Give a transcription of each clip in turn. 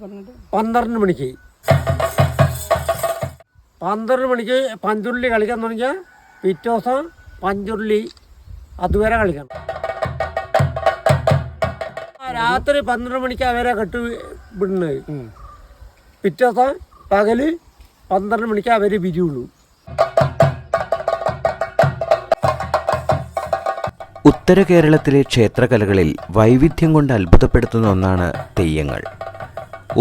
12 മണിക്ക് 12 മണിക്ക് പഞ്ചുരുളി കളിക്കാൻ തുടങ്ങിയാൽ പിറ്റേ ദിവസം പഞ്ചുരുളി അതുവരെ കളിക്കണം. രാത്രി 12 മണിക്ക് അവരെ കെട്ട് വിടുന്നത്. പിറ്റേ ദിവസം പകല് 12 മണിക്ക് അവർ പിരിയുള്ളൂ. ഉത്തര കേരളത്തിലെ ക്ഷേത്രകലകളിൽ വൈവിധ്യം കൊണ്ട് അത്ഭുതപ്പെടുത്തുന്ന ഒന്നാണ് തെയ്യങ്ങൾ.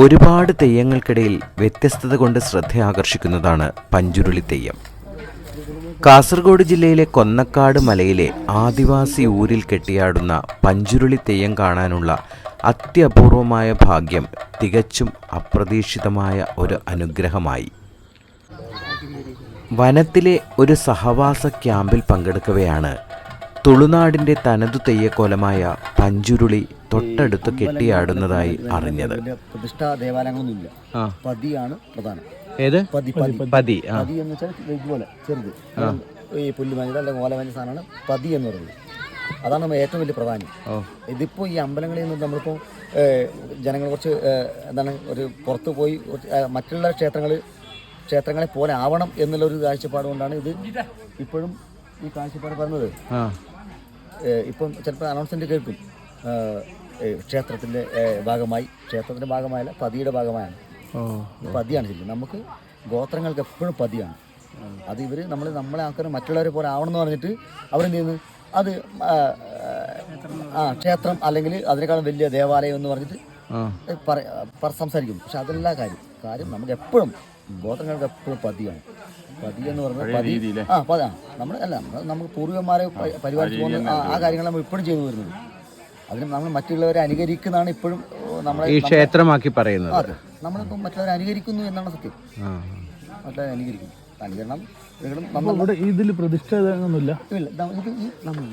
ഒരുപാട് തെയ്യങ്ങൾക്കിടയിൽ വ്യത്യസ്തത കൊണ്ട് ശ്രദ്ധ ആകർഷിക്കുന്നതാണ് പഞ്ചുരുളി തെയ്യം. കാസർഗോഡ് ജില്ലയിലെ കൊന്നക്കാട് മലയിലെ ആദിവാസി ഊരിൽ കെട്ടിയാടുന്ന പഞ്ചുരുളി തെയ്യം കാണാനുള്ള അത്യപൂർവമായ ഭാഗ്യം തികച്ചും അപ്രതീക്ഷിതമായ ഒരു അനുഗ്രഹമായി. വനത്തിലെ ഒരു സഹവാസ ക്യാമ്പിൽ പങ്കെടുക്കവെയാണ് തുളുനാടിൻ്റെ തനതു തെയ്യക്കോലമായ പഞ്ചുരുളി തൊട്ടടുത്ത് കെട്ടിയാടുന്നതായി അറിഞ്ഞത്. പ്രതിഷ്ഠാ ദേവാലയങ്ങളൊന്നുമില്ല, പതിയാണ് പ്രധാനം. ഏത് പതി പതി എന്ന് വെച്ചാൽ ഇതുപോലെ ചെറുത് ഈ പുല്ലുമഞ്ഞ അല്ലെങ്കിൽ ഓലമഞ്ഞ സാധനമാണ് പതി എന്ന് പറയുന്നത്. അതാണ് ഏറ്റവും വലിയ പ്രാധാന്യം. ഇതിപ്പോൾ ഈ അമ്പലങ്ങളിൽ നിന്ന് നമ്മളിപ്പോൾ ജനങ്ങൾ കുറച്ച് എന്താണ് ഒരു പുറത്ത് പോയി മറ്റുള്ള ക്ഷേത്രങ്ങളെ പോലെ ആവണം എന്നുള്ളൊരു കാഴ്ചപ്പാട് കൊണ്ടാണ് ഇത് ഇപ്പോഴും ഈ കാഴ്ചപ്പാട് പറഞ്ഞത്. ഇപ്പം ചിലപ്പോൾ അനൗൺസ്മെൻറ്റ് കേൾക്കും, ക്ഷേത്രത്തിൻ്റെ ഭാഗമായല്ല പതിയുടെ ഭാഗമായാണ്. പതിയാണ് ശരിക്കും. നമുക്ക് ഗോത്രങ്ങൾക്ക് എപ്പോഴും പതിയാണ്. അത് ഇവർ നമ്മളെ ആൾക്കാർ മറ്റുള്ളവരെ പോലെ ആവണമെന്ന് പറഞ്ഞിട്ട് അവരെന്ത് ചെയ്യുന്നു, അത് ക്ഷേത്രം അല്ലെങ്കിൽ അതിനേക്കാളും വലിയ ദേവാലയം എന്ന് പറഞ്ഞിട്ട് സംസാരിക്കും. പക്ഷെ അതല്ല കാര്യം നമുക്ക് എപ്പോഴും ഗോത്രങ്ങൾക്ക് എപ്പോഴും പതിയാണ്. പതി എന്ന് പറഞ്ഞാൽ നമുക്ക് പൂർവികന്മാരെ പരിപാലിച്ചു പോകുന്ന ആ കാര്യങ്ങൾ നമ്മൾ ഇപ്പോഴും ചെയ്തു വരുന്നത്. അതിന് നമ്മൾ മറ്റുള്ളവരെ അനുകരിക്കുന്നതാണ് ഇപ്പോഴും നമ്മളെ ഈ ക്ഷേത്രമാക്കി പറയുന്നത്. അതെ, നമ്മളിപ്പോൾ മറ്റുള്ളവരെ അനുകരിക്കുന്നു എന്നാണ് സത്യം. മറ്റുള്ളവരെ അനുകരണം ഇതിൽ പ്രതിഷ്ഠ ഒന്നുമില്ല.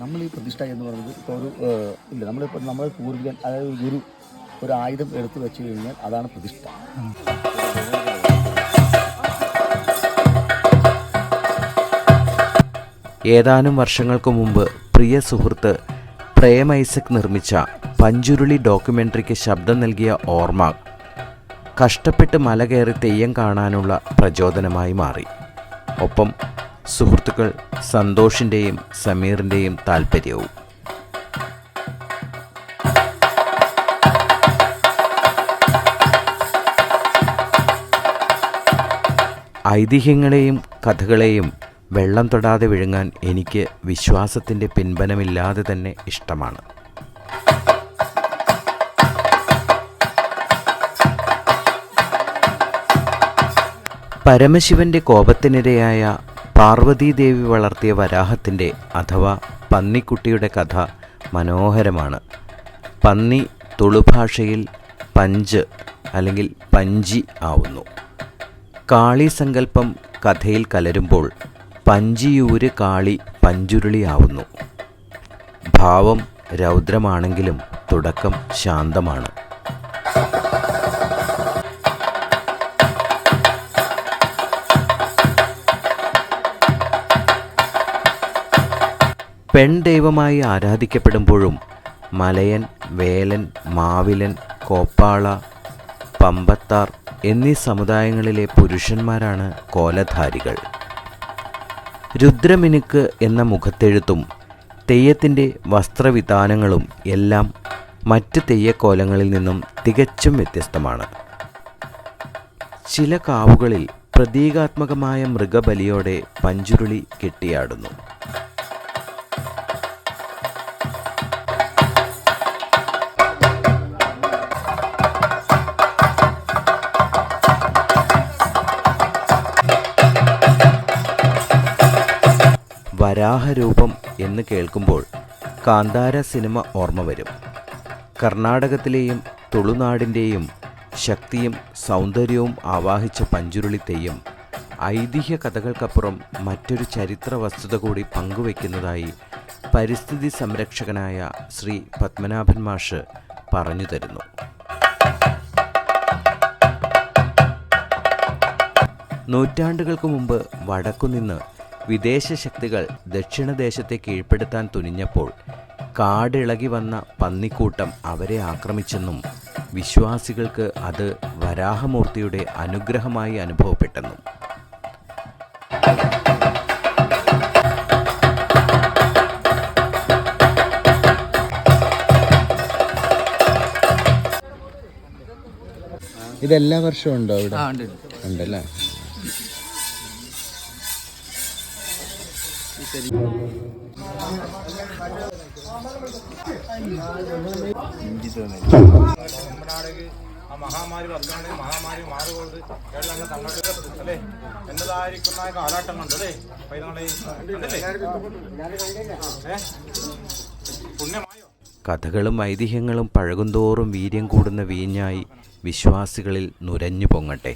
നമ്മൾ ഈ പ്രതിഷ്ഠ എന്ന് പറയുന്നത് ഇപ്പോൾ നമ്മൾ പൂർവികൻ, അതായത് ഗുരു ഒരു ആയുധം എടുത്തു വെച്ച് കഴിഞ്ഞാൽ അതാണ് പ്രതിഷ്ഠ. ഏതാനും വർഷങ്ങൾക്ക് മുമ്പ് പ്രിയ സുഹൃത്ത് പ്രേം ഐസക് നിർമ്മിച്ച പഞ്ചുരുളി ഡോക്യുമെൻ്ററിക്ക് ശബ്ദം നൽകിയ ഓർമ്മ കഷ്ടപ്പെട്ട് മല കയറി തെയ്യം കാണാനുള്ള പ്രചോദനമായി മാറി. ഒപ്പം സുഹൃത്തുക്കൾ സന്തോഷിൻ്റെയും സമീറിൻ്റെയും താൽപ്പര്യവും. ഐതിഹ്യങ്ങളെയും കഥകളെയും വെള്ളം തൊടാതെ വിഴുങ്ങാൻ എനിക്ക് വിശ്വാസത്തിൻ്റെ പിൻബലമില്ലാതെ തന്നെ ഇഷ്ടമാണ്. പരമശിവന്റെ കോപത്തിനിരയായ പാർവതീദേവി വളർത്തിയ വരാഹത്തിൻ്റെ അഥവാ പന്നിക്കുട്ടിയുടെ കഥ മനോഹരമാണ്. പന്നി തുളുഭാഷയിൽ പഞ്ച് അല്ലെങ്കിൽ പഞ്ചി ആവുന്നു. കാളി സങ്കല്പം കഥയിൽ കലരുമ്പോൾ പഞ്ചിയൂര് കാളി പഞ്ചുരുളിയാവുന്നു. ഭാവം രൗദ്രമാണെങ്കിലും തുടക്കം ശാന്തമാണ്. പെൺദൈവമായി ആരാധിക്കപ്പെടുമ്പോഴും മലയൻ, വേലൻ, മാവിലൻ, കോപ്പാള, പമ്പത്താർ എന്നീ സമുദായങ്ങളിലെ പുരുഷന്മാരാണ് കോലധാരികൾ. രുദ്രമിനുക്ക് എന്ന മുഖത്തെഴുത്തും തെയ്യത്തിൻ്റെ വസ്ത്രവിധാനങ്ങളും എല്ലാം മറ്റ് തെയ്യക്കോലങ്ങളിൽ നിന്നും തികച്ചും വ്യത്യസ്തമാണ്. ചില കാവുകളിൽ പ്രതീകാത്മകമായ മൃഗബലിയോടെ പഞ്ചുരുളി കെട്ടിയാടുന്നു. വരാഹരൂപം എന്ന് കേൾക്കുമ്പോൾ കാന്താര സിനിമ ഓർമ്മ വരും. കർണാടകത്തിലെയും തുളുനാടിൻ്റെയും ശക്തിയും സൗന്ദര്യവും ആവാഹിച്ച പഞ്ചുരുളി തെയ്യം ഐതിഹ്യ കഥകൾക്കപ്പുറം മറ്റൊരു ചരിത്ര വസ്തുത കൂടി പങ്കുവയ്ക്കുന്നതായി പരിസ്ഥിതി സംരക്ഷകനായ ശ്രീ പത്മനാഭൻ മാഷ് പറഞ്ഞു തരുന്നു. നൂറ്റാണ്ടുകൾക്ക് മുമ്പ് വടക്കുനിന്ന് വിദേശ ശക്തികൾ ദക്ഷിണദേശത്തെ കീഴ്പ്പെടുത്താൻ തുനിഞ്ഞപ്പോൾ കാടിളകി വന്ന പന്നിക്കൂട്ടം അവരെ ആക്രമിച്ചെന്നും വിശ്വാസികൾക്ക് അത് വരാഹമൂർത്തിയുടെ അനുഗ്രഹമായി അനുഭവപ്പെട്ടെന്നും. ഇതെല്ലാ വർഷവും ഉണ്ടോ ഇവിടെ? ഉണ്ടല്ലേ. മഹാമാരി വർക്കാണെങ്കിൽ മഹാമാരി മാറുകൊണ്ട് കേരളം തങ്ങളുടെ അല്ലേ എന്നതായിരിക്കുന്ന കാലഘട്ടം കണ്ടല്ലേ പുണ്യമായോ. കഥകളും ഐതിഹ്യങ്ങളും പഴകുന്തോറും വീര്യം കൂടുന്ന വീഞ്ഞായി വിശ്വാസികളിൽ നുരഞ്ഞു പൊങ്ങട്ടെ.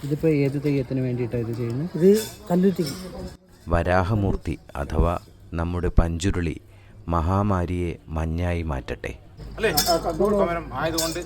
ഇതിപ്പോൾ ഏത് തെയ്യത്തിന് വേണ്ടിയിട്ടാണ് ഇത് ചെയ്യുന്നത്? ഇത് കല്ലുറ്റിക്ക്. വരാഹമൂർത്തി അഥവാ നമ്മുടെ പഞ്ചുരുളി മഹാമാരിയെ മഞ്ഞായി മാറ്റട്ടെ അല്ലേ ആയതുകൊണ്ട്